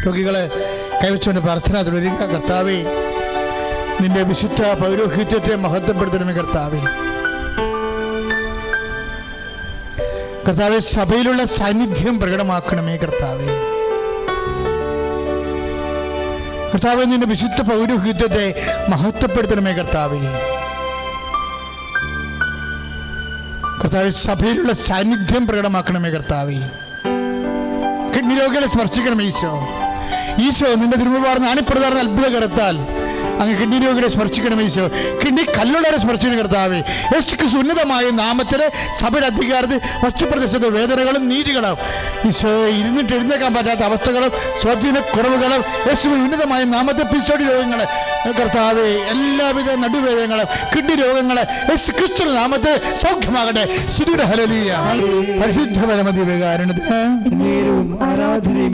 രോഗികളെ കൈവച്ചുകൊണ്ട് പ്രാർത്ഥന തുടരുക. കർത്താവേ, നിന്റെ വിശുദ്ധ പൗരോഹിത്യത്തെ മഹത്വപ്പെടുത്തണമേ കർത്താവേ. കർത്താവെ, സഭയിലുള്ള സാന്നിധ്യം പ്രകടമാക്കണമേ കർത്താവേ. കർത്താവെ, നിന്റെ വിശുദ്ധ പൗരോഹിത്യത്തെ മഹത്വപ്പെടുത്തണമേ കർത്താവേ. കർത്താവെ, സഭയിലുള്ള സാന്നിധ്യം പ്രകടമാക്കണമേ കർത്താവേ. കിഡ്നി രോഗികളെ സ്പർശിക്കണമേ ഈശോ. ഈശോ നിന്റെ തിരുമുമ്പാർന്ന് ആണിപ്രധാന അത്ഭുത കരത്താൽ അങ്ങ് കിഡ്നി രോഗികളെ സ്പർശിക്കണം ഈശോ. കിഡ്നി കല്ലുള്ളവരെ സ്പർശിക്കണം കർത്താവേ. യേശുക്രിസ്തു ഉന്നതമായ നാമത്തിലെ സഭയുടെ അധികാരത്തിൽ വസ്തുപ്രദേശത്തെ വേദനകളും നീതികളും ഈശോ ഇരുന്നിട്ട് എഴുന്നേക്കാൻ പറ്റാത്ത അവസ്ഥകളും സ്വാധീന കുറവുകളും യേശുവിൻ ഉന്നതമായ നാമത്തെ പിസോടി രോഗങ്ങളെ കർത്താവേ, എല്ലാവിധ നടുവേദനകളും കിഡ്നി രോഗങ്ങളെ യേശുക്രിസ്തു നാമത്തെ സൗഖ്യമാകട്ടെ. ഹല്ലേലൂയ. പരിശുദ്ധ പരമദിവ്യകാരുണ്യത്തിന് ആരാധനയും